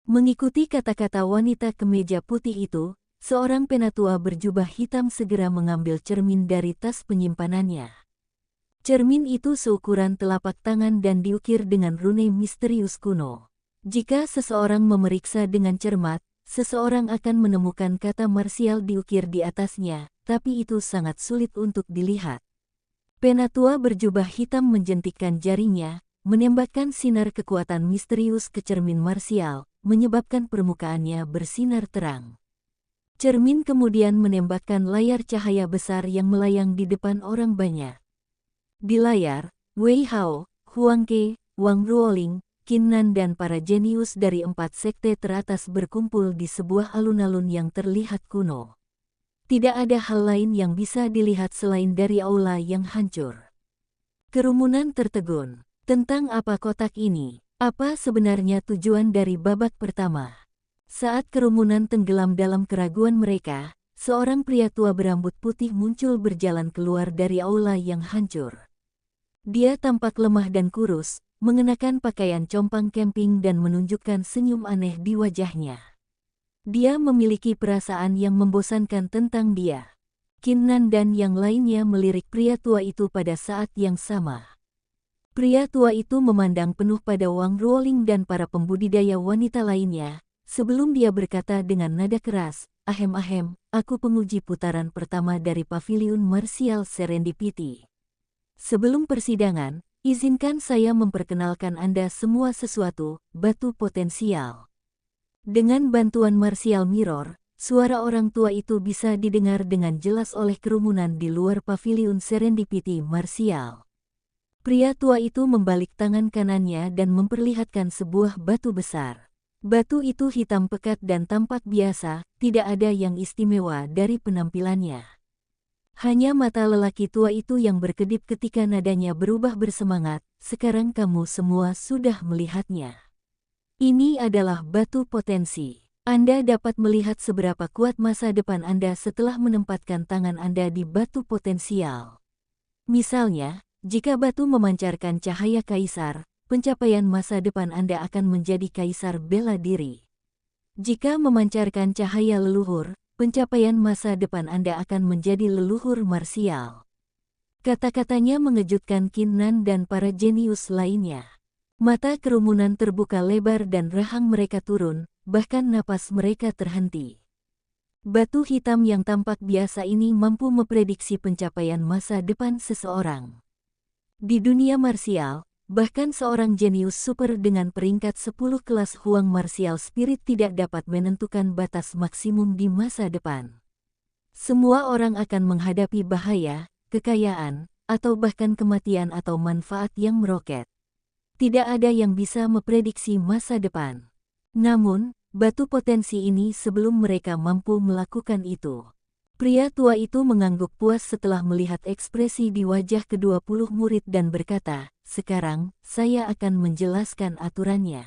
Mengikuti kata-kata wanita kemeja putih itu, seorang penatua berjubah hitam segera mengambil cermin dari tas penyimpanannya. Cermin itu seukuran telapak tangan dan diukir dengan rune misterius kuno. Jika seseorang memeriksa dengan cermat, seseorang akan menemukan kata marsial diukir di atasnya, tapi itu sangat sulit untuk dilihat. Penatua berjubah hitam menjentikkan jarinya, menembakkan sinar kekuatan misterius ke cermin marsial, menyebabkan permukaannya bersinar terang. Cermin kemudian menembakkan layar cahaya besar yang melayang di depan orang banyak. Di layar, Wei Hao, Huang Ke, Wang Ruoling, Qin Nan dan para jenius dari 4 sekte teratas berkumpul di sebuah alun-alun yang terlihat kuno. Tidak ada hal lain yang bisa dilihat selain dari aula yang hancur. Kerumunan tertegun. Tentang apa kotak ini? Apa sebenarnya tujuan dari babak pertama? Saat kerumunan tenggelam dalam keraguan mereka, seorang pria tua berambut putih muncul berjalan keluar dari aula yang hancur. Dia tampak lemah dan kurus, mengenakan pakaian compang camping dan menunjukkan senyum aneh di wajahnya. Dia memiliki perasaan yang membosankan tentang dia. Qin Nan dan yang lainnya melirik pria tua itu pada saat yang sama. Pria tua itu memandang penuh pada Wang Ruoling dan para pembudidaya wanita lainnya, sebelum dia berkata dengan nada keras, "Ahem, aku penguji putaran pertama dari Paviliun Martial Serendipity. Sebelum persidangan, izinkan saya memperkenalkan Anda semua sesuatu, batu potensial." Dengan bantuan Martial Mirror, suara orang tua itu bisa didengar dengan jelas oleh kerumunan di luar Paviliun Serendipity Martial. Pria tua itu membalik tangan kanannya dan memperlihatkan sebuah batu besar. Batu itu hitam pekat dan tampak biasa, tidak ada yang istimewa dari penampilannya. Hanya mata lelaki tua itu yang berkedip ketika nadanya berubah bersemangat, "Sekarang kamu semua sudah melihatnya. Ini adalah batu potensi. Anda dapat melihat seberapa kuat masa depan Anda setelah menempatkan tangan Anda di batu potensial. Misalnya, jika batu memancarkan cahaya kaisar, pencapaian masa depan Anda akan menjadi kaisar bela diri. Jika memancarkan cahaya leluhur, pencapaian masa depan Anda akan menjadi leluhur marsial." Kata-katanya mengejutkan Qin Nan dan para jenius lainnya. Mata kerumunan terbuka lebar dan rahang mereka turun, bahkan napas mereka terhenti. Batu hitam yang tampak biasa ini mampu memprediksi pencapaian masa depan seseorang. Di dunia marsial, bahkan seorang jenius super dengan peringkat 10 kelas Huang Martial Spirit tidak dapat menentukan batas maksimum di masa depan. Semua orang akan menghadapi bahaya, kekayaan, atau bahkan kematian atau manfaat yang meroket. Tidak ada yang bisa memprediksi masa depan. Namun, batu potensi ini sebelum mereka mampu melakukan itu. Pria tua itu mengangguk puas setelah melihat ekspresi di wajah ke-20 murid dan berkata, "Sekarang, saya akan menjelaskan aturannya.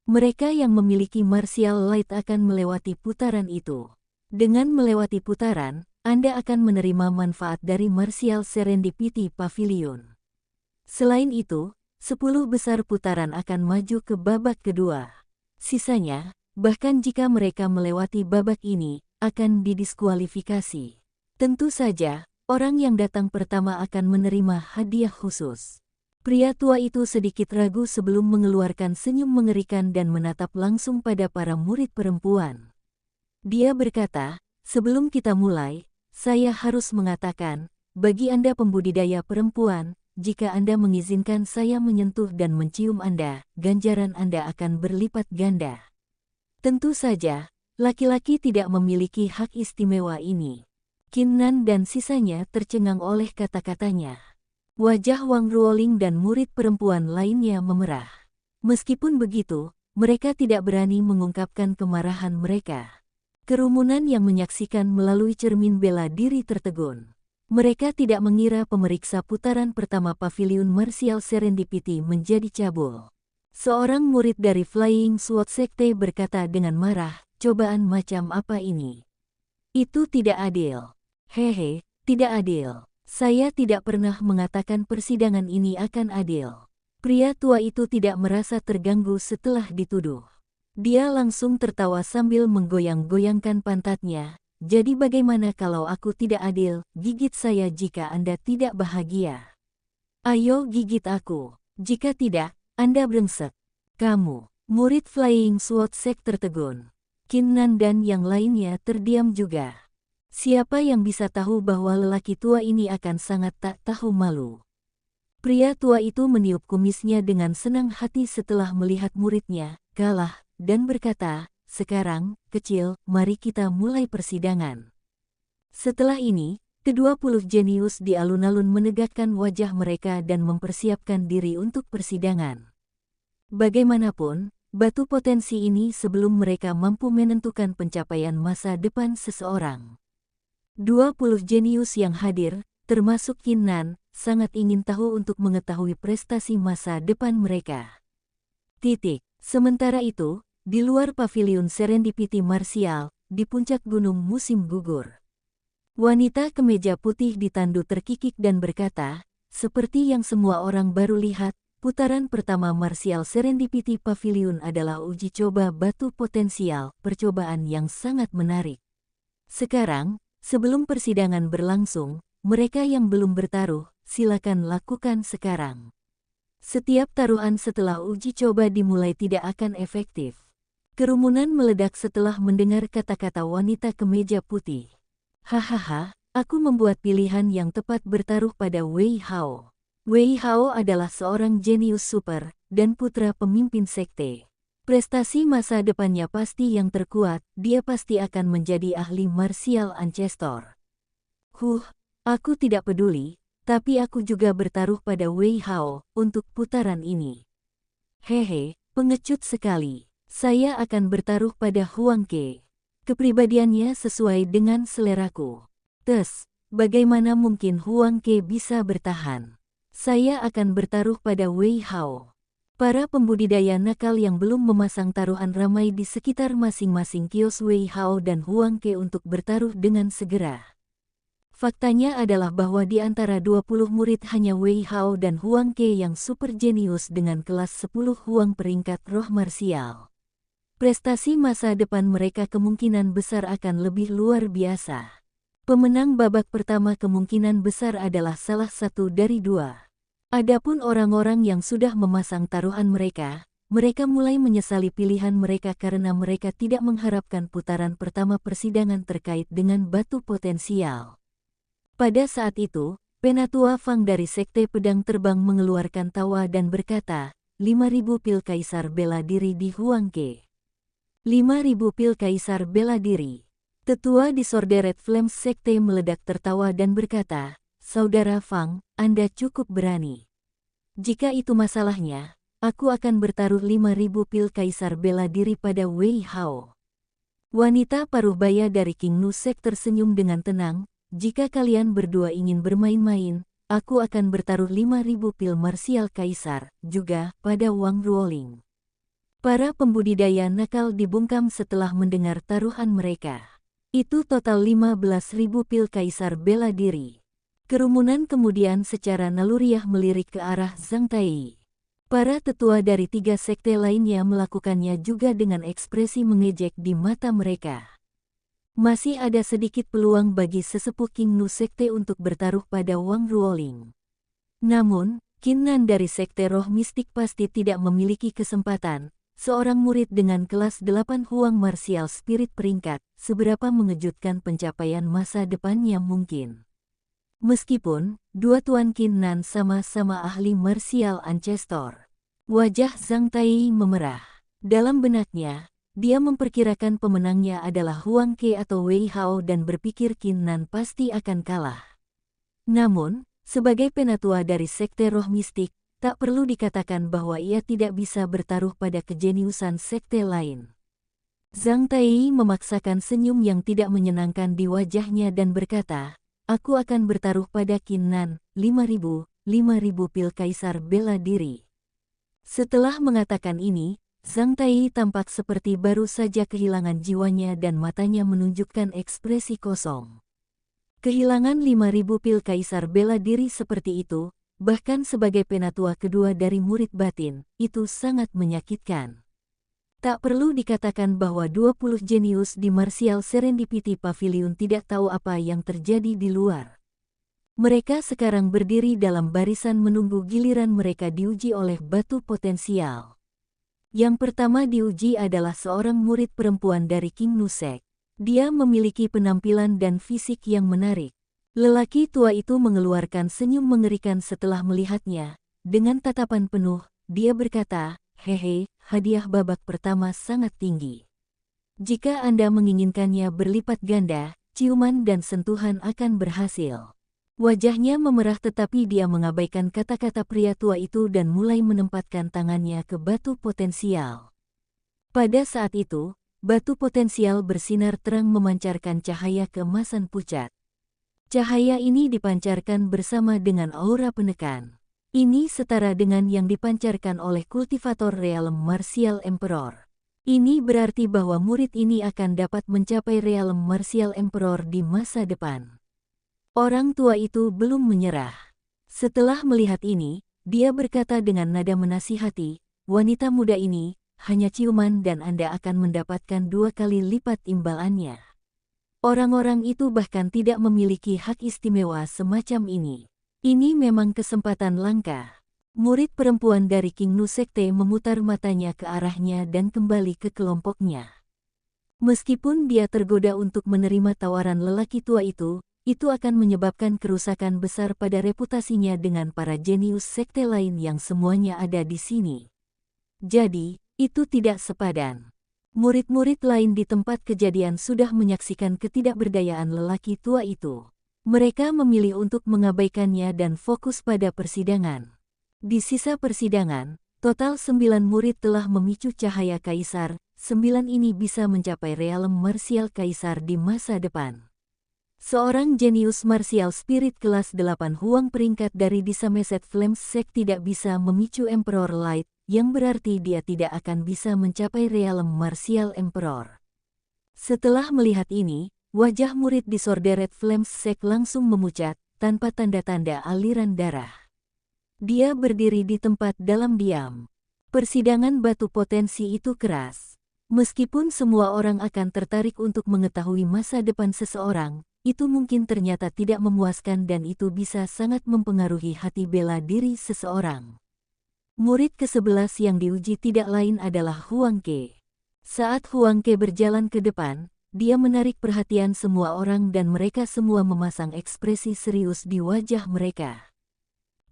Mereka yang memiliki Martial Light akan melewati putaran itu. Dengan melewati putaran, Anda akan menerima manfaat dari Martial Serendipity Pavilion. Selain itu, 10 besar putaran akan maju ke babak kedua. Sisanya, bahkan jika mereka melewati babak ini, akan didiskualifikasi. Tentu saja, orang yang datang pertama akan menerima hadiah khusus." Pria tua itu sedikit ragu sebelum mengeluarkan senyum mengerikan dan menatap langsung pada para murid perempuan. Dia berkata, "Sebelum kita mulai, saya harus mengatakan, bagi Anda pembudidaya perempuan, jika Anda mengizinkan saya menyentuh dan mencium Anda, ganjaran Anda akan berlipat ganda." Tentu saja, laki-laki tidak memiliki hak istimewa ini. Qin Nan dan sisanya tercengang oleh kata-katanya. Wajah Wang Ruoling dan murid perempuan lainnya memerah. Meskipun begitu, mereka tidak berani mengungkapkan kemarahan mereka. Kerumunan yang menyaksikan melalui cermin bela diri tertegun. Mereka tidak mengira pemeriksa putaran pertama Paviliun Martial Serendipity menjadi cabul. Seorang murid dari Flying Sword Sekte berkata dengan marah, "Cobaan macam apa ini? Itu tidak adil." "Hehe, tidak adil. Saya tidak pernah mengatakan persidangan ini akan adil." Pria tua itu tidak merasa terganggu setelah dituduh. Dia langsung tertawa sambil menggoyang-goyangkan pantatnya. Jadi bagaimana kalau aku tidak adil? Gigit saya jika Anda tidak bahagia. Ayo gigit aku. Jika tidak, Anda brengsek. Kamu, murid Flying Sword Sect tertegun. Kinnan dan yang lainnya terdiam juga. Siapa yang bisa tahu bahwa lelaki tua ini akan sangat tak tahu malu. Pria tua itu meniup kumisnya dengan senang hati setelah melihat muridnya kalah, dan berkata, "Sekarang, kecil, mari kita mulai persidangan." Setelah ini, ke-20 jenius di alun-alun menegakkan wajah mereka dan mempersiapkan diri untuk persidangan. Bagaimanapun, batu potensi ini sebelum mereka mampu menentukan pencapaian masa depan seseorang. 20 jenius yang hadir, termasuk Kinnan, sangat ingin tahu untuk mengetahui prestasi masa depan mereka. Sementara itu, di luar paviliun Serendipity Martial, di puncak gunung musim gugur. Wanita kemeja putih ditandu terkikik dan berkata, seperti yang semua orang baru lihat, putaran pertama Martial Serendipity Pavilion adalah uji coba batu potensial, percobaan yang sangat menarik. Sekarang, sebelum persidangan berlangsung, mereka yang belum bertaruh, silakan lakukan sekarang. Setiap taruhan setelah uji coba dimulai tidak akan efektif. Kerumunan meledak setelah mendengar kata-kata wanita kemeja putih. Hahaha, aku membuat pilihan yang tepat bertaruh pada Wei Hao. Wei Hao adalah seorang jenius super, dan putra pemimpin sekte. Prestasi masa depannya pasti yang terkuat, dia pasti akan menjadi ahli martial ancestor. Aku tidak peduli, tapi aku juga bertaruh pada Wei Hao untuk putaran ini. Hehe, pengecut sekali. Saya akan bertaruh pada Huang Ke. Kepribadiannya sesuai dengan seleraku. Bagaimana mungkin Huang Ke bisa bertahan? Saya akan bertaruh pada Wei Hao. Para pembudidaya nakal yang belum memasang taruhan ramai di sekitar masing-masing kios Wei Hao dan Huang Ke untuk bertaruh dengan segera. Faktanya adalah bahwa di antara 20 murid hanya Wei Hao dan Huang Ke yang super jenius dengan kelas 10 Huang peringkat roh marsial. Prestasi masa depan mereka kemungkinan besar akan lebih luar biasa. Pemenang babak pertama kemungkinan besar adalah salah satu dari dua. Adapun orang-orang yang sudah memasang taruhan mereka mulai menyesali pilihan mereka karena mereka tidak mengharapkan putaran pertama persidangan terkait dengan batu potensial. Pada saat itu, Penatua Fang dari Sekte Pedang Terbang mengeluarkan tawa dan berkata, 5.000 pil kaisar bela diri di Huang Ke. 5.000 pil kaisar bela diri. Tetua di Sorderet Flames Sekte meledak tertawa dan berkata, Saudara Fang, Anda cukup berani. Jika itu masalahnya, aku akan bertaruh 5.000 pil kaisar bela diri pada Wei Hao. Wanita paruh baya dari King Nu Sek tersenyum dengan tenang, jika kalian berdua ingin bermain-main, aku akan bertaruh 5.000 pil marsial kaisar, juga, pada Wang Ruoling. Para pembudidaya nakal dibungkam setelah mendengar taruhan mereka. Itu total 15.000 pil kaisar bela diri. Kerumunan kemudian secara naluriah melirik ke arah Zhang Tai. Para tetua dari 3 sekte lainnya melakukannya juga dengan ekspresi mengejek di mata mereka. Masih ada sedikit peluang bagi sesepuh King Nu Sekte untuk bertaruh pada Wang Ruoling. Namun, Kinnan dari Sekte Roh Mistik pasti tidak memiliki kesempatan. Seorang murid dengan kelas 8 Huang Martial Spirit peringkat, seberapa mengejutkan pencapaian masa depannya mungkin. Meskipun, dua Tuan Kinnan sama-sama ahli martial ancestor. Wajah Zhang Tai memerah. Dalam benaknya, dia memperkirakan pemenangnya adalah Huang Ke atau Wei Hao dan berpikir Kinnan pasti akan kalah. Namun, sebagai penatua dari Sekte Roh Mistik, tak perlu dikatakan bahwa ia tidak bisa bertaruh pada kejeniusan sekte lain. Zhang Tai memaksakan senyum yang tidak menyenangkan di wajahnya dan berkata, aku akan bertaruh pada Kinnan, 5.000 pil kaisar bela diri. Setelah mengatakan ini, Zhang Tai tampak seperti baru saja kehilangan jiwanya dan matanya menunjukkan ekspresi kosong. Kehilangan 5.000 pil kaisar bela diri seperti itu, bahkan sebagai penatua kedua dari murid batin, itu sangat menyakitkan. Tak perlu dikatakan bahwa 20 jenius di Martial Serendipity Pavilion tidak tahu apa yang terjadi di luar. Mereka sekarang berdiri dalam barisan menunggu giliran mereka diuji oleh batu potensial. Yang pertama diuji adalah seorang murid perempuan dari King Nusek. Dia memiliki penampilan dan fisik yang menarik. Lelaki tua itu mengeluarkan senyum mengerikan setelah melihatnya. Dengan tatapan penuh, dia berkata, "Hehe, hadiah babak pertama sangat tinggi. Jika Anda menginginkannya berlipat ganda, ciuman dan sentuhan akan berhasil." Wajahnya memerah tetapi dia mengabaikan kata-kata pria tua itu dan mulai menempatkan tangannya ke batu potensial. Pada saat itu, batu potensial bersinar terang memancarkan cahaya keemasan pucat. Cahaya ini dipancarkan bersama dengan aura penekan. Ini setara dengan yang dipancarkan oleh kultivator realm Martial Emperor. Ini berarti bahwa murid ini akan dapat mencapai realm Martial Emperor di masa depan. Orang tua itu belum menyerah. Setelah melihat ini, dia berkata dengan nada menasihati, "Wanita muda ini, hanya ciuman dan Anda akan mendapatkan 2 kali lipat imbalannya." Orang-orang itu bahkan tidak memiliki hak istimewa semacam ini. Ini memang kesempatan langka. Murid perempuan dari King Nusekte memutar matanya ke arahnya dan kembali ke kelompoknya. Meskipun dia tergoda untuk menerima tawaran lelaki tua itu akan menyebabkan kerusakan besar pada reputasinya dengan para jenius sekte lain yang semuanya ada di sini. Jadi, itu tidak sepadan. Murid-murid lain di tempat kejadian sudah menyaksikan ketidakberdayaan lelaki tua itu. Mereka memilih untuk mengabaikannya dan fokus pada persidangan. Di sisa persidangan, total 9 murid telah memicu cahaya kaisar. 9 ini bisa mencapai realm martial kaisar di masa depan. Seorang jenius martial spirit kelas 8 Huang peringkat dari Disameset Flames Sect tidak bisa memicu Emperor Light, yang berarti dia tidak akan bisa mencapai realm martial Emperor. Setelah melihat ini, wajah murid Disordered Flames Sect langsung memucat, tanpa tanda-tanda aliran darah. Dia berdiri di tempat dalam diam. Persidangan batu potensi itu keras. Meskipun semua orang akan tertarik untuk mengetahui masa depan seseorang, itu mungkin ternyata tidak memuaskan dan itu bisa sangat mempengaruhi hati bela diri seseorang. Murid ke-11 yang diuji tidak lain adalah Huang Ke. Saat Huang Ke berjalan ke depan, dia menarik perhatian semua orang dan mereka semua memasang ekspresi serius di wajah mereka.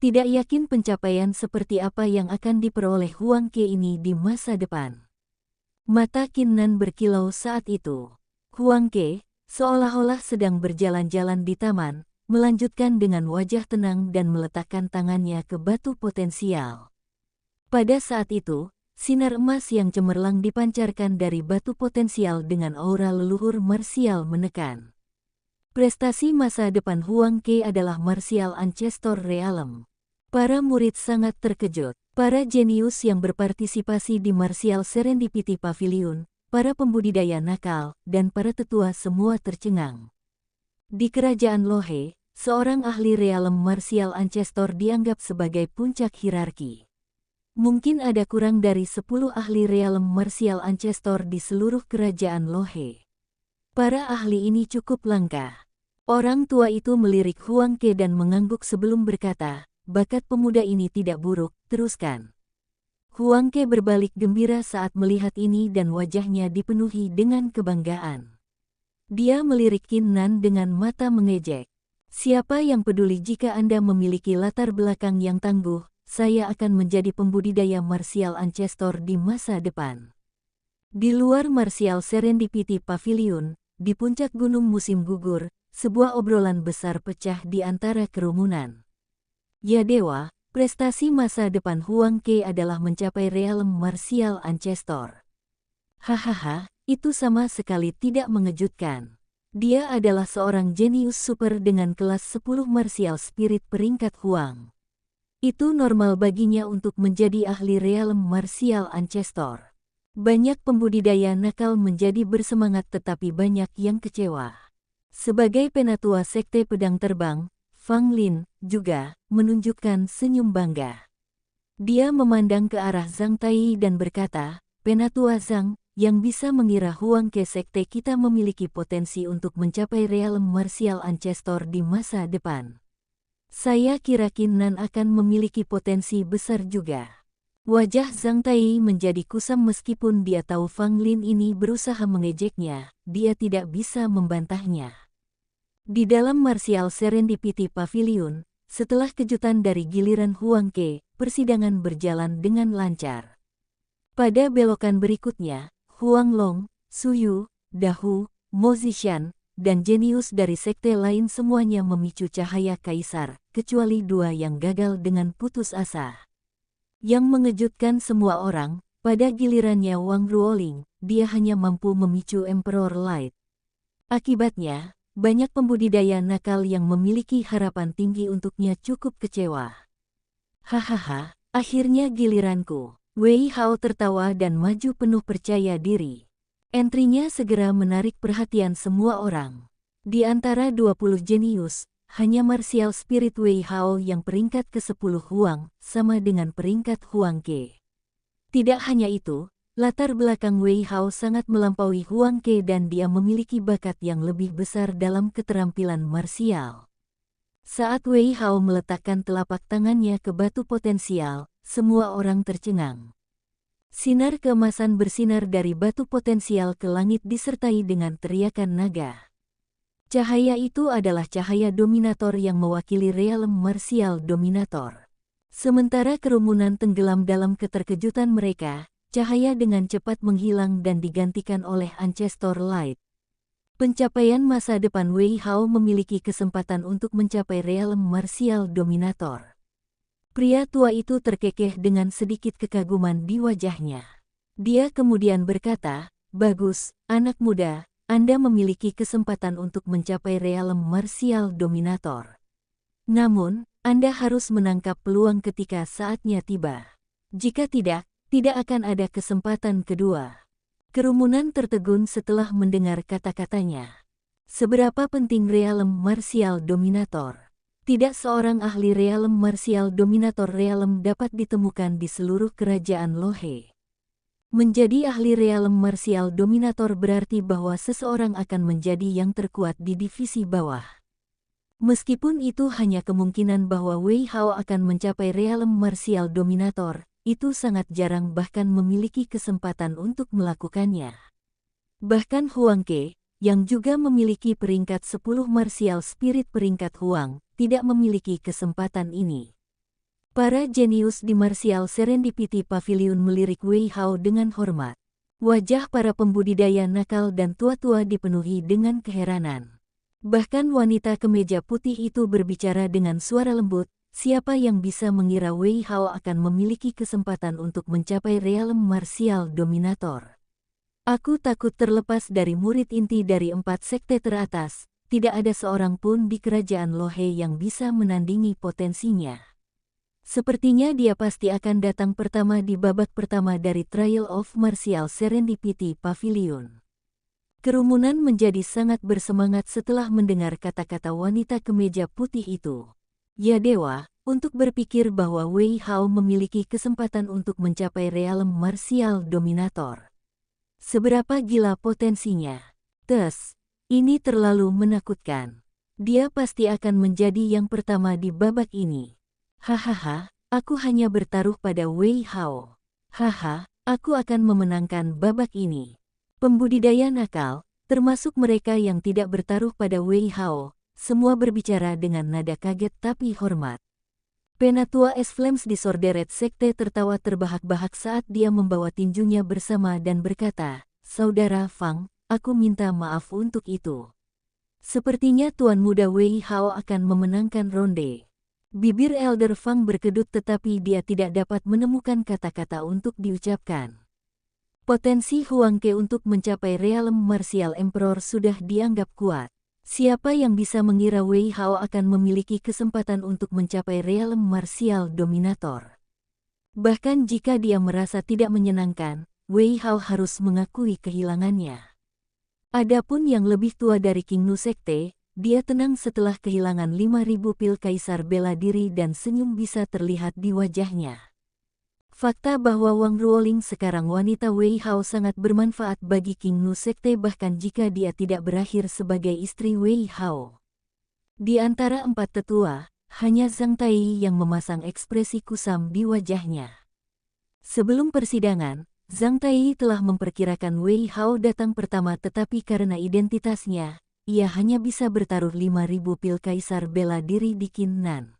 Tidak yakin pencapaian seperti apa yang akan diperoleh Huang Ke ini di masa depan. Mata Qin Nan berkilau saat itu. Huang Ke, seolah-olah sedang berjalan-jalan di taman, melanjutkan dengan wajah tenang dan meletakkan tangannya ke batu potensial. Pada saat itu, sinar emas yang cemerlang dipancarkan dari batu potensial dengan aura leluhur martial menekan. Prestasi masa depan Huang Ke adalah Martial Ancestor Realm. Para murid sangat terkejut. Para jenius yang berpartisipasi di Martial Serendipity Pavilion, para pembudidaya nakal, dan para tetua semua tercengang. Di kerajaan Lohe, seorang ahli realm martial ancestor dianggap sebagai puncak hierarki. Mungkin ada kurang dari 10 ahli realm martial ancestor di seluruh kerajaan Lohe. Para ahli ini cukup langka. Orang tua itu melirik Huang Ke dan mengangguk sebelum berkata, "Bakat pemuda ini tidak buruk, teruskan." Huang Ke berbalik gembira saat melihat ini dan wajahnya dipenuhi dengan kebanggaan. Dia melirik Qin Nan dengan mata mengejek. "Siapa yang peduli jika Anda memiliki latar belakang yang tangguh, saya akan menjadi pembudidaya martial ancestor di masa depan." Di luar Martial Serendipity Pavilion, di puncak gunung musim gugur, sebuah obrolan besar pecah di antara kerumunan. "Ya dewa, prestasi masa depan Huang Ke adalah mencapai realm martial ancestor." "Hahaha, itu sama sekali tidak mengejutkan. Dia adalah seorang jenius super dengan kelas 10 martial spirit peringkat Huang. Itu normal baginya untuk menjadi ahli realm martial ancestor." Banyak pembudidaya nakal menjadi bersemangat tetapi banyak yang kecewa. Sebagai penatua sekte pedang terbang, Fang Lin juga menunjukkan senyum bangga. Dia memandang ke arah Zhang Tai dan berkata, Penatua Zhang, yang bisa mengira Huang Ke sekte kita memiliki potensi untuk mencapai realm martial ancestor di masa depan. Saya kira Qin Nan akan memiliki potensi besar juga. Wajah Zhang Tai menjadi kusam meskipun dia tahu Fang Lin ini berusaha mengejeknya, dia tidak bisa membantahnya. Di dalam Martial Serendipity Pavilion, setelah kejutan dari giliran Huang Ke, persidangan berjalan dengan lancar. Pada belokan berikutnya, Huang Long, Suyu, Dahu, Mo Zishan, dan jenius dari sekte lain semuanya memicu cahaya kaisar, kecuali dua yang gagal dengan putus asa. Yang mengejutkan semua orang, pada gilirannya Wang Ruoling, dia hanya mampu memicu Emperor Light. Akibatnya, banyak pembudidaya nakal yang memiliki harapan tinggi untuknya cukup kecewa. Hahaha, akhirnya giliranku. Wei Hao tertawa dan maju penuh percaya diri. Entrinya segera menarik perhatian semua orang. Di antara 20 jenius, hanya martial spirit Wei Hao yang peringkat ke-10 Huang, sama dengan peringkat Huang Ke. Tidak hanya itu, latar belakang Wei Hao sangat melampaui Huang Ke dan dia memiliki bakat yang lebih besar dalam keterampilan martial. Saat Wei Hao meletakkan telapak tangannya ke batu potensial, semua orang tercengang. Sinar keemasan bersinar dari batu potensial ke langit disertai dengan teriakan naga. Cahaya itu adalah cahaya dominator yang mewakili realm martial dominator. Sementara kerumunan tenggelam dalam keterkejutan mereka, cahaya dengan cepat menghilang dan digantikan oleh Ancestor Light. Pencapaian masa depan Wei Hao memiliki kesempatan untuk mencapai realm martial dominator. Pria tua itu terkekeh dengan sedikit kekaguman di wajahnya. Dia kemudian berkata, "Bagus, anak muda, Anda memiliki kesempatan untuk mencapai realm martial dominator. Namun, Anda harus menangkap peluang ketika saatnya tiba. Jika tidak, tidak akan ada kesempatan kedua." Kerumunan tertegun setelah mendengar kata-katanya. Seberapa penting realm martial dominator? Tidak seorang ahli realm martial dominator realm dapat ditemukan di seluruh kerajaan Lohe. Menjadi ahli realm martial dominator berarti bahwa seseorang akan menjadi yang terkuat di divisi bawah. Meskipun itu hanya kemungkinan bahwa Wei Hao akan mencapai realm martial dominator, itu sangat jarang bahkan memiliki kesempatan untuk melakukannya. Bahkan Huang Ke, yang juga memiliki peringkat 10 martial spirit peringkat Huang, tidak memiliki kesempatan ini. Para jenius di Martial Serendipity Pavilion melirik Wei Hao dengan hormat. Wajah para pembudidaya nakal dan tua-tua dipenuhi dengan keheranan. Bahkan wanita kemeja putih itu berbicara dengan suara lembut, siapa yang bisa mengira Wei Hao akan memiliki kesempatan untuk mencapai realm martial dominator. Aku takut terlepas dari murid inti dari 4 sekte teratas, tidak ada seorang pun di kerajaan Lohe yang bisa menandingi potensinya. Sepertinya dia pasti akan datang pertama di babak pertama dari Trial of Martial Serendipity Pavilion. Kerumunan menjadi sangat bersemangat setelah mendengar kata-kata wanita kemeja putih itu. Ya dewa, untuk berpikir bahwa Wei Hao memiliki kesempatan untuk mencapai realm martial dominator. Seberapa gila potensinya? Ini terlalu menakutkan. Dia pasti akan menjadi yang pertama di babak ini. Hahaha, aku hanya bertaruh pada Wei Hao. Haha, aku akan memenangkan babak ini. Pembudidaya nakal, termasuk mereka yang tidak bertaruh pada Wei Hao, semua berbicara dengan nada kaget tapi hormat. Penatua Es Flames Disordered Sekte tertawa terbahak-bahak saat dia membawa tinjunya bersama dan berkata, "Saudara Fang, aku minta maaf untuk itu. Sepertinya Tuan Muda Wei Hao akan memenangkan ronde." Bibir Elder Fang berkedut tetapi dia tidak dapat menemukan kata-kata untuk diucapkan. Potensi Huang Ke untuk mencapai realm martial emperor sudah dianggap kuat. Siapa yang bisa mengira Wei Hao akan memiliki kesempatan untuk mencapai realm martial dominator? Bahkan jika dia merasa tidak menyenangkan, Wei Hao harus mengakui kehilangannya. Adapun yang lebih tua dari King Nu Sekte, dia tenang setelah kehilangan 5.000 pil kaisar bela diri dan senyum bisa terlihat di wajahnya. Fakta bahwa Wang Ruoling sekarang wanita Wei Hao sangat bermanfaat bagi King Nu Sekte bahkan jika dia tidak berakhir sebagai istri Wei Hao. Di antara empat tetua, hanya Zhang Tai yang memasang ekspresi kusam di wajahnya. Sebelum persidangan, Zhang Tai telah memperkirakan Wei Hao datang pertama tetapi karena identitasnya, ia hanya bisa bertaruh 5.000 pil kaisar bela diri di Kin Nan.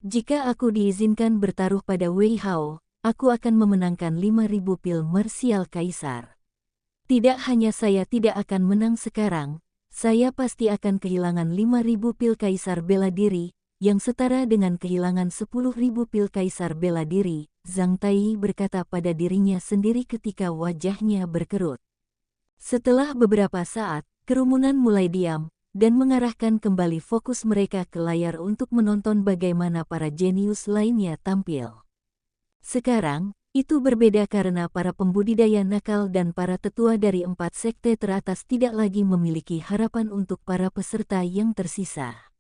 Jika aku diizinkan bertaruh pada Wei Hao, aku akan memenangkan 5.000 pil marsial kaisar. Tidak hanya saya tidak akan menang sekarang, saya pasti akan kehilangan 5.000 pil kaisar bela diri, yang setara dengan kehilangan 10.000 pil kaisar bela diri, Zhang Tai berkata pada dirinya sendiri ketika wajahnya berkerut. Setelah beberapa saat, kerumunan mulai diam, dan mengarahkan kembali fokus mereka ke layar untuk menonton bagaimana para jenius lainnya tampil. Sekarang, itu berbeda karena para pembudidaya nakal dan para tetua dari empat sekte teratas tidak lagi memiliki harapan untuk para peserta yang tersisa.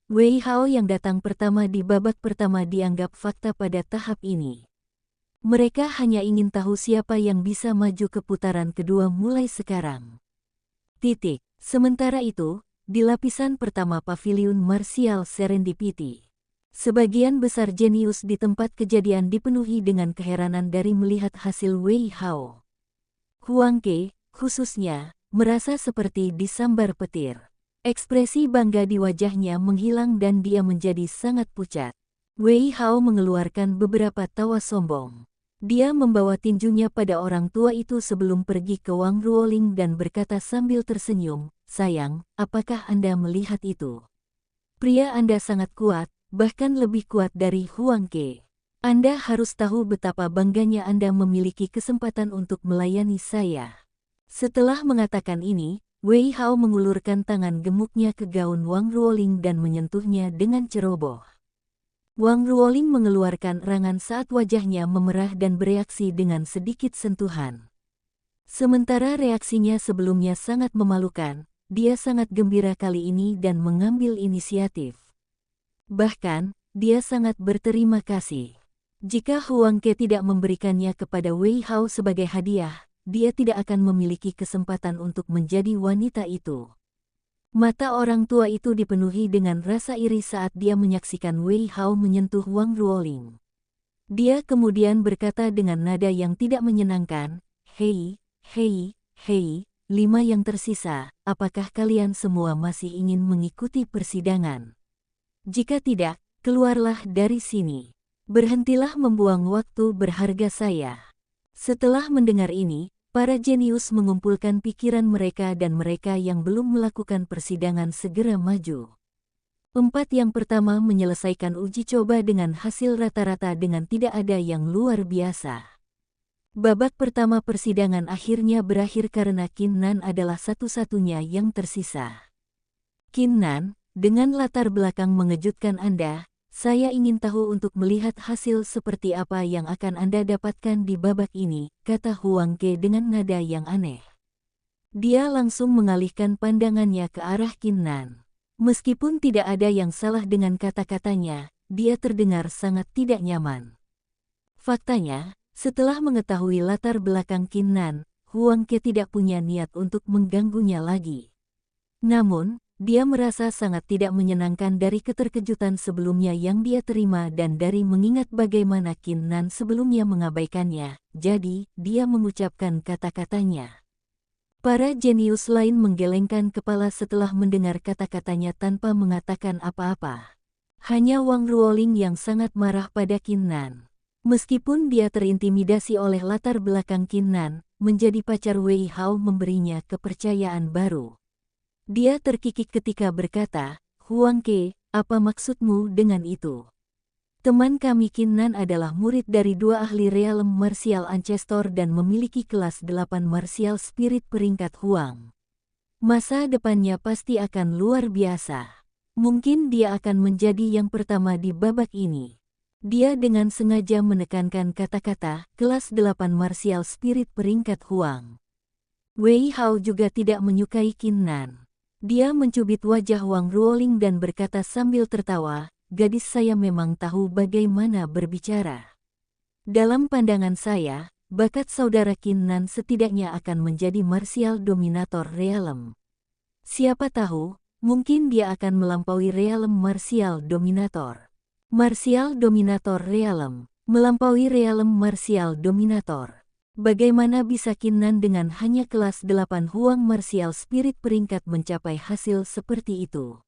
Wei Hao yang datang pertama di babak pertama dianggap fakta pada tahap ini. Mereka hanya ingin tahu siapa yang bisa maju ke putaran kedua mulai sekarang. Sementara itu, di lapisan pertama Paviliun Martial Serendipity, sebagian besar jenius di tempat kejadian dipenuhi dengan keheranan dari melihat hasil Wei Hao. Huang Ke, khususnya, merasa seperti disambar petir. Ekspresi bangga di wajahnya menghilang dan dia menjadi sangat pucat. Wei Hao mengeluarkan beberapa tawa sombong. Dia membawa tinjunya pada orang tua itu sebelum pergi ke Wang Ruoling dan berkata sambil tersenyum, "Sayang, apakah Anda melihat itu? Pria Anda sangat kuat, bahkan lebih kuat dari Huang Ke. Anda harus tahu betapa bangganya Anda memiliki kesempatan untuk melayani saya." Setelah mengatakan ini, Wei Hao mengulurkan tangan gemuknya ke gaun Wang Ruoling dan menyentuhnya dengan ceroboh. Wang Ruoling mengeluarkan erangan saat wajahnya memerah dan bereaksi dengan sedikit sentuhan. Sementara reaksinya sebelumnya sangat memalukan, dia sangat gembira kali ini dan mengambil inisiatif. Bahkan, dia sangat berterima kasih. Jika Huang Ke tidak memberikannya kepada Wei Hao sebagai hadiah, dia tidak akan memiliki kesempatan untuk menjadi wanita itu. Mata orang tua itu dipenuhi dengan rasa iri saat dia menyaksikan Wei Hao menyentuh Wang Ruoling. Dia kemudian berkata dengan nada yang tidak menyenangkan, "Hei, lima yang tersisa, apakah kalian semua masih ingin mengikuti persidangan? Jika tidak, keluarlah dari sini. Berhentilah membuang waktu berharga saya." Setelah mendengar ini, para jenius mengumpulkan pikiran mereka dan mereka yang belum melakukan persidangan segera maju. Empat yang pertama menyelesaikan uji coba dengan hasil rata-rata dengan tidak ada yang luar biasa. Babak pertama persidangan akhirnya berakhir karena Kin Nan adalah satu-satunya yang tersisa. Kin Nan, dengan latar belakang mengejutkan Anda, saya ingin tahu untuk melihat hasil seperti apa yang akan Anda dapatkan di babak ini, kata Huang Ke dengan nada yang aneh. Dia langsung mengalihkan pandangannya ke arah Kin Nan. Meskipun tidak ada yang salah dengan kata-katanya, dia terdengar sangat tidak nyaman. Faktanya, setelah mengetahui latar belakang Kin Nan, Huang Ke tidak punya niat untuk mengganggunya lagi. Namun, dia merasa sangat tidak menyenangkan dari keterkejutan sebelumnya yang dia terima dan dari mengingat bagaimana Kin Nan sebelumnya mengabaikannya, jadi dia mengucapkan kata-katanya. Para jenius lain menggelengkan kepala setelah mendengar kata-katanya tanpa mengatakan apa-apa. Hanya Wang Ruoling yang sangat marah pada Kin Nan. Meskipun dia terintimidasi oleh latar belakang Kin Nan, menjadi pacar Wei Hao memberinya kepercayaan baru. Dia terkikik ketika berkata, "Huang Ke, apa maksudmu dengan itu? Teman kami Kin Nan adalah murid dari dua ahli realem martial ancestor dan memiliki kelas 8 martial spirit peringkat Huang. Masa depannya pasti akan luar biasa. Mungkin dia akan menjadi yang pertama di babak ini." Dia dengan sengaja menekankan kata-kata kelas 8 martial spirit peringkat Huang. Wei Hao juga tidak menyukai Kin Nan. Dia mencubit wajah Wang Ruoling dan berkata sambil tertawa, "Gadis saya memang tahu bagaimana berbicara. Dalam pandangan saya, bakat saudara Qin Nan setidaknya akan menjadi martial dominator realem. Siapa tahu, mungkin dia akan melampaui realem martial dominator. Martial dominator realem, melampaui realem martial dominator. Bagaimana bisa Qin Nan dengan hanya kelas 8 Huang martial spirit peringkat mencapai hasil seperti itu?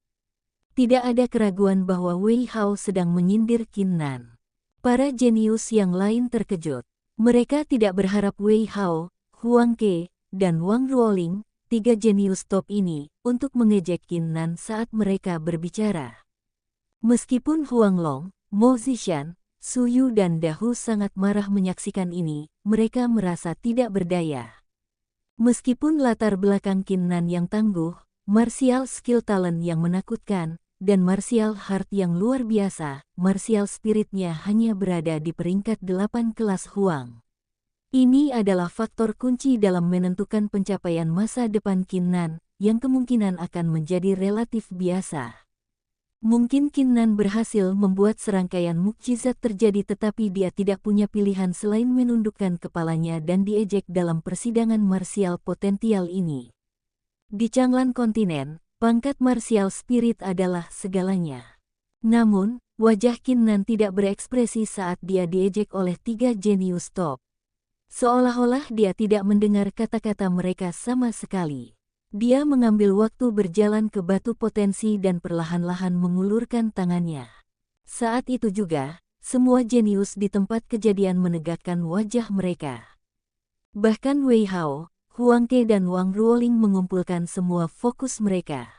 Tidak ada keraguan bahwa Wei Hao sedang menyindir Qin Nan. Para jenius yang lain terkejut. Mereka tidak berharap Wei Hao, Huang Ke, dan Wang Ruoling, 3 jenius top ini, untuk mengejek Qin Nan saat mereka berbicara. Meskipun Huang Long, Mo Zishan, Su Yu dan Dahu sangat marah menyaksikan ini, mereka merasa tidak berdaya. Meskipun latar belakang Qin Nan yang tangguh, martial skill talent yang menakutkan, dan martial heart yang luar biasa, martial spiritnya hanya berada di peringkat 8 kelas Huang. Ini adalah faktor kunci dalam menentukan pencapaian masa depan Qin Nan, yang kemungkinan akan menjadi relatif biasa. Mungkin Qin Nan berhasil membuat serangkaian mukjizat terjadi tetapi dia tidak punya pilihan selain menundukkan kepalanya dan diejek dalam persidangan martial potensial ini. Di Changlan kontinen, pangkat martial spirit adalah segalanya. Namun, wajah Qin Nan tidak berekspresi saat dia diejek oleh 3 jenius top. Seolah-olah dia tidak mendengar kata-kata mereka sama sekali. Dia mengambil waktu berjalan ke batu potensi dan perlahan-lahan mengulurkan tangannya. Saat itu juga, semua jenius di tempat kejadian menegakkan wajah mereka. Bahkan Wei Hao, Huang Ke dan Wang Ruoling mengumpulkan semua fokus mereka.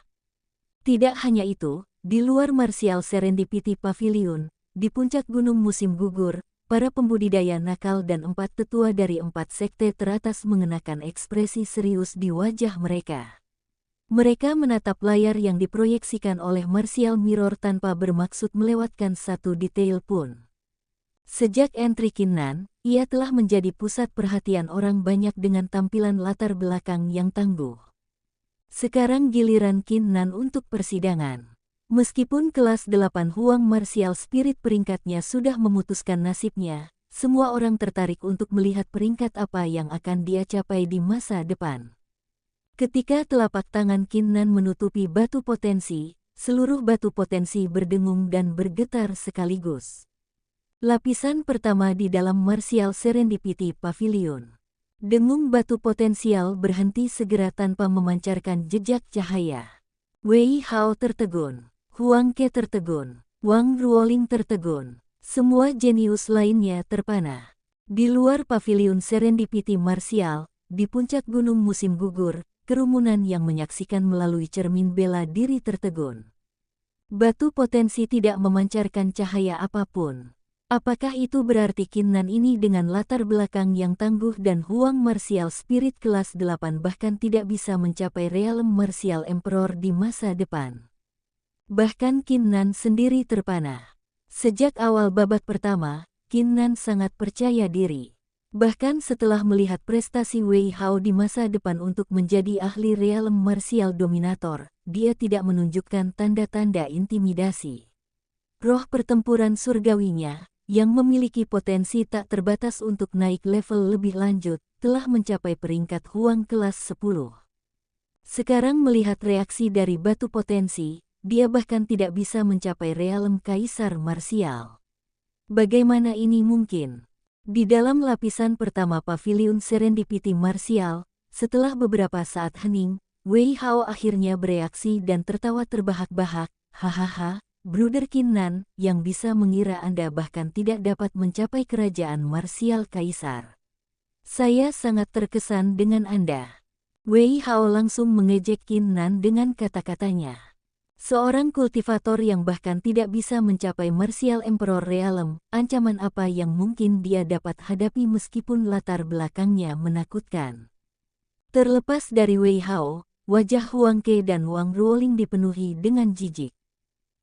Tidak hanya itu, di luar Martial Serendipity Pavilion, di puncak gunung musim gugur, para pembudidaya nakal dan 4 tetua dari 4 sekte teratas mengenakan ekspresi serius di wajah mereka. Mereka menatap layar yang diproyeksikan oleh Martial Mirror tanpa bermaksud melewatkan satu detail pun. Sejak entry Qin Nan, ia telah menjadi pusat perhatian orang banyak dengan tampilan latar belakang yang tangguh. Sekarang giliran Qin Nan untuk persidangan. Meskipun kelas 8 Huang Martial Spirit peringkatnya sudah memutuskan nasibnya, semua orang tertarik untuk melihat peringkat apa yang akan dia capai di masa depan. Ketika telapak tangan Qin Nan menutupi batu potensi, seluruh batu potensi berdengung dan bergetar sekaligus. Lapisan pertama di dalam Martial Serendipity Pavilion. Dengung batu potensial berhenti segera tanpa memancarkan jejak cahaya. Wei Hao tertegun. Huang Ke tertegun, Wang Ruoling tertegun, semua jenius lainnya terpana. Di luar pavilion Serendipity Martial, di puncak gunung musim gugur, kerumunan yang menyaksikan melalui cermin bela diri tertegun. Batu potensi tidak memancarkan cahaya apapun. Apakah itu berarti Qin Nan ini dengan latar belakang yang tangguh dan Huang Martial Spirit kelas 8 bahkan tidak bisa mencapai Realm Martial Emperor di masa depan? Bahkan Qin Nan sendiri terpana. Sejak awal babak pertama, Qin Nan sangat percaya diri. Bahkan setelah melihat prestasi Wei Hao di masa depan untuk menjadi ahli Realm Martial Dominator, dia tidak menunjukkan tanda-tanda intimidasi. Roh pertempuran surgawinya, yang memiliki potensi tak terbatas untuk naik level lebih lanjut, telah mencapai peringkat Huang kelas 10. Sekarang melihat reaksi dari batu potensi, dia bahkan tidak bisa mencapai realem kaisar marsial. Bagaimana ini mungkin? Di dalam lapisan pertama pavilion Serendipity Martial, setelah beberapa saat hening, Wei Hao akhirnya bereaksi dan tertawa terbahak-bahak. Hahaha, Bruder Qin Nan, yang bisa mengira Anda bahkan tidak dapat mencapai kerajaan marsial kaisar. Saya sangat terkesan dengan Anda. Wei Hao langsung mengejek Qin Nan dengan kata-katanya. Seorang kultivator yang bahkan tidak bisa mencapai Martial Emperor Realm, ancaman apa yang mungkin dia dapat hadapi meskipun latar belakangnya menakutkan. Terlepas dari Wei Hao, wajah Huang Ke dan Wang Ruoling dipenuhi dengan jijik.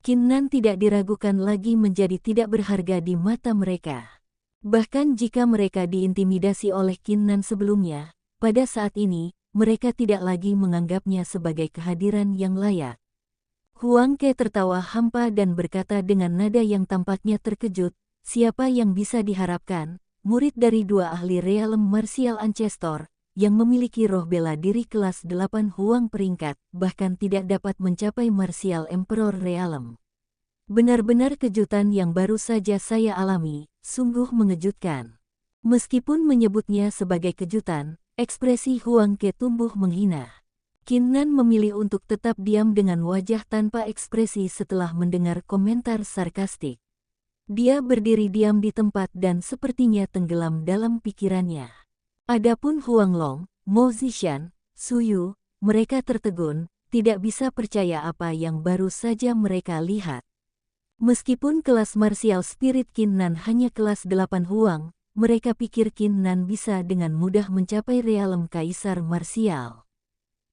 Qin Nan tidak diragukan lagi menjadi tidak berharga di mata mereka. Bahkan jika mereka diintimidasi oleh Qin Nan sebelumnya, pada saat ini, mereka tidak lagi menganggapnya sebagai kehadiran yang layak. Huang Ke tertawa hampa dan berkata dengan nada yang tampaknya terkejut, siapa yang bisa diharapkan, murid dari dua ahli realem martial ancestor, yang memiliki roh bela diri kelas 8 Huang peringkat, bahkan tidak dapat mencapai martial emperor realem. Benar-benar kejutan yang baru saja saya alami, sungguh mengejutkan. Meskipun menyebutnya sebagai kejutan, ekspresi Huang Ke tumbuh menghina. Qin Nan memilih untuk tetap diam dengan wajah tanpa ekspresi setelah mendengar komentar sarkastik. Dia berdiri diam di tempat dan sepertinya tenggelam dalam pikirannya. Adapun Huang Long, Mo Zishan, Su Yu, mereka tertegun, tidak bisa percaya apa yang baru saja mereka lihat. Meskipun kelas martial spirit Qin Nan hanya kelas 8 Huang, mereka pikir Qin Nan bisa dengan mudah mencapai realem kaisar martial.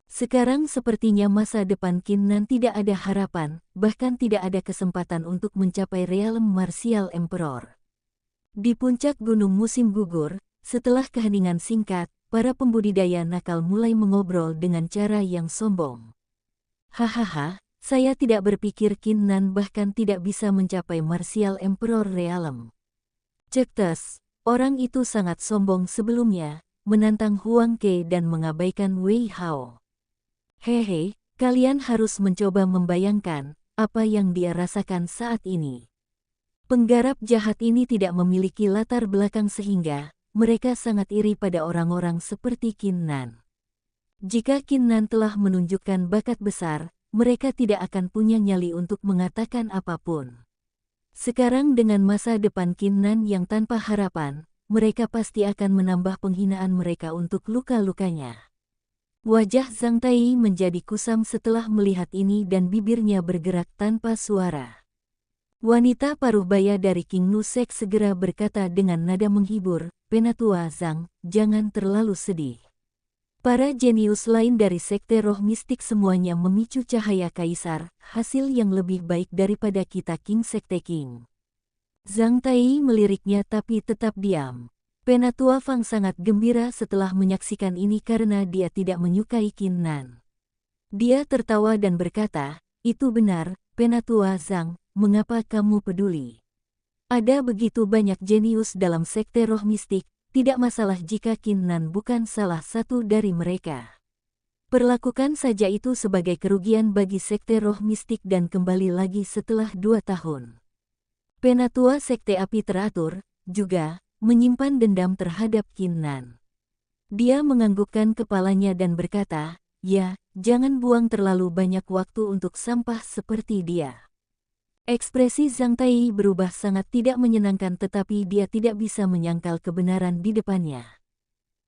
Sekarang sepertinya masa depan Qin Nan tidak ada harapan, bahkan tidak ada kesempatan untuk mencapai realem martial emperor. Di puncak gunung musim gugur, setelah keheningan singkat, para pembudidaya nakal mulai mengobrol dengan cara yang sombong. Hahaha, saya tidak berpikir Qin Nan bahkan tidak bisa mencapai martial emperor realem. Cektes, orang itu sangat sombong sebelumnya, menantang Huang Ke dan mengabaikan Wei Hao. Hehe, kalian harus mencoba membayangkan apa yang dia rasakan saat ini. Penggarap jahat ini tidak memiliki latar belakang sehingga mereka sangat iri pada orang-orang seperti Qin Nan. Jika Qin Nan telah menunjukkan bakat besar, mereka tidak akan punya nyali untuk mengatakan apapun. Sekarang dengan masa depan Qin Nan yang tanpa harapan, mereka pasti akan menambah penghinaan mereka untuk luka-lukanya. Wajah Zhang Tai menjadi kusam setelah melihat ini dan bibirnya bergerak tanpa suara. Wanita paruh baya dari King Nusek segera berkata dengan nada menghibur, "Penatua Zhang, jangan terlalu sedih." Para jenius lain dari sekte roh mistik semuanya memicu cahaya kaisar, hasil yang lebih baik daripada kita King Sekte King. Zhang Tai meliriknya tapi tetap diam. Penatua Fang sangat gembira setelah menyaksikan ini karena dia tidak menyukai Qin Nan. Dia tertawa dan berkata, "Itu benar, Penatua Zhang, mengapa kamu peduli? Ada begitu banyak jenius dalam sekte roh mistik, tidak masalah jika Qin Nan bukan salah satu dari mereka. Perlakukan saja itu sebagai kerugian bagi sekte roh mistik dan kembali lagi setelah 2 tahun." Penatua sekte api teratur, juga menyimpan dendam terhadap Qin Nan. Dia menganggukkan kepalanya dan berkata, "Ya, jangan buang terlalu banyak waktu untuk sampah seperti dia." Ekspresi Zhang Tai berubah sangat tidak menyenangkan tetapi dia tidak bisa menyangkal kebenaran di depannya.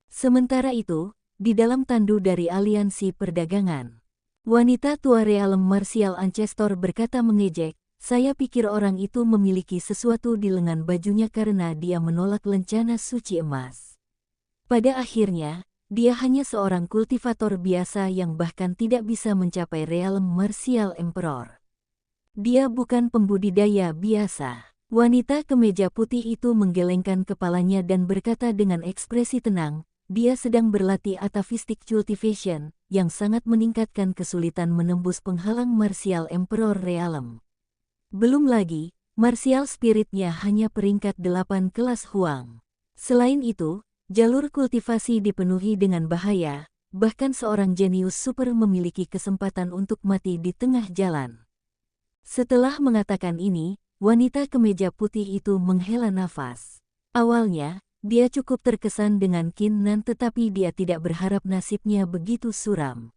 Sementara itu, di dalam tandu dari aliansi perdagangan, wanita tua realem martial ancestor berkata mengejek, "Saya pikir orang itu memiliki sesuatu di lengan bajunya karena dia menolak lencana suci emas. Pada akhirnya, dia hanya seorang kultivator biasa yang bahkan tidak bisa mencapai realem martial emperor. Dia bukan pembudidaya biasa." Wanita kemeja putih itu menggelengkan kepalanya dan berkata dengan ekspresi tenang, "Dia sedang berlatih atavistic cultivation, yang sangat meningkatkan kesulitan menembus penghalang martial emperor realem. Belum lagi, martial spiritnya hanya peringkat 8 kelas Huang. Selain itu, jalur kultivasi dipenuhi dengan bahaya, bahkan seorang jenius super memiliki kesempatan untuk mati di tengah jalan." Setelah mengatakan ini, wanita kemeja putih itu menghela nafas. Awalnya, dia cukup terkesan dengan Qin Nan tetapi dia tidak berharap nasibnya begitu suram.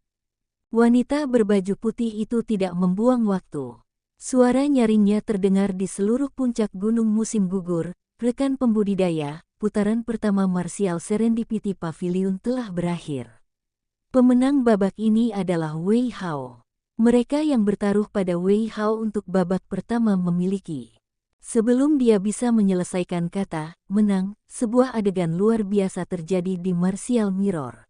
Wanita berbaju putih itu tidak membuang waktu. Suara nyaringnya terdengar di seluruh puncak gunung musim gugur. "Rekan pembudidaya, putaran pertama Martial Serendipity Pavilion telah berakhir. Pemenang babak ini adalah Wei Hao. Mereka yang bertaruh pada Wei Hao untuk babak pertama memiliki." Sebelum dia bisa menyelesaikan kata "menang", sebuah adegan luar biasa terjadi di Martial Mirror.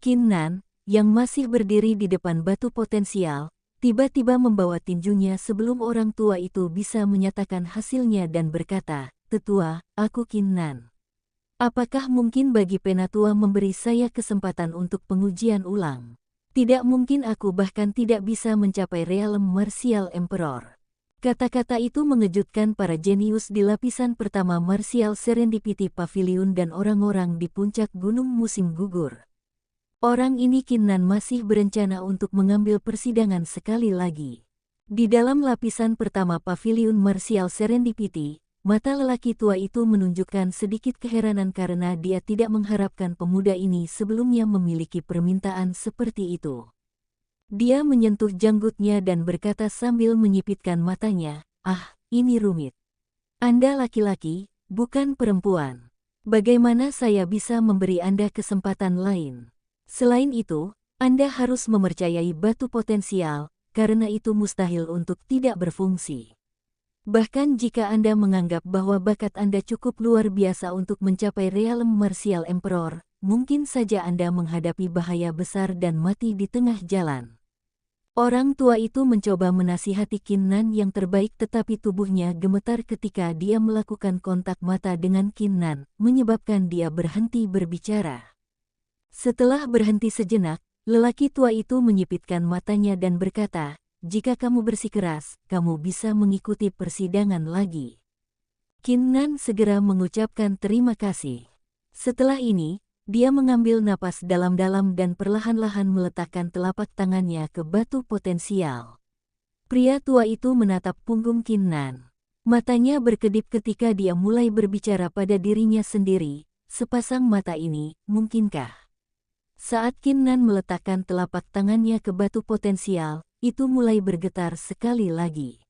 Qin Nan, yang masih berdiri di depan batu potensial, tiba-tiba membawa tinjunya sebelum orang tua itu bisa menyatakan hasilnya dan berkata, "Tetua, aku Qin Nan. Apakah mungkin bagi Penatua memberi saya kesempatan untuk pengujian ulang? Tidak mungkin, aku bahkan tidak bisa mencapai realem martial emperor." Kata-kata itu mengejutkan para jenius di lapisan pertama Martial Serendipity Pavilion dan orang-orang di puncak gunung musim gugur. Orang ini Kinnan masih berencana untuk mengambil persidangan sekali lagi. Di dalam lapisan pertama Pavilion Martial Serendipity, mata lelaki tua itu menunjukkan sedikit keheranan karena dia tidak mengharapkan pemuda ini sebelumnya memiliki permintaan seperti itu. Dia menyentuh janggutnya dan berkata sambil menyipitkan matanya, "Ah, ini rumit. Anda laki-laki, bukan perempuan. Bagaimana saya bisa memberi Anda kesempatan lain? Selain itu, Anda harus mempercayai batu potensial, karena itu mustahil untuk tidak berfungsi. Bahkan jika Anda menganggap bahwa bakat Anda cukup luar biasa untuk mencapai Realm Martial Emperor, mungkin saja Anda menghadapi bahaya besar dan mati di tengah jalan." Orang tua itu mencoba menasihati Kinnan yang terbaik tetapi tubuhnya gemetar ketika dia melakukan kontak mata dengan Kinnan, menyebabkan dia berhenti berbicara. Setelah berhenti sejenak, lelaki tua itu menyipitkan matanya dan berkata, "Jika kamu bersikeras, kamu bisa mengikuti persidangan lagi." Kinnan segera mengucapkan terima kasih. Setelah ini, dia mengambil napas dalam-dalam dan perlahan-lahan meletakkan telapak tangannya ke batu potensial. Pria tua itu menatap punggung Kinnan. Matanya berkedip ketika dia mulai berbicara pada dirinya sendiri, sepasang mata ini, mungkinkah? Saat Kinnan meletakkan telapak tangannya ke batu potensial, itu mulai bergetar sekali lagi.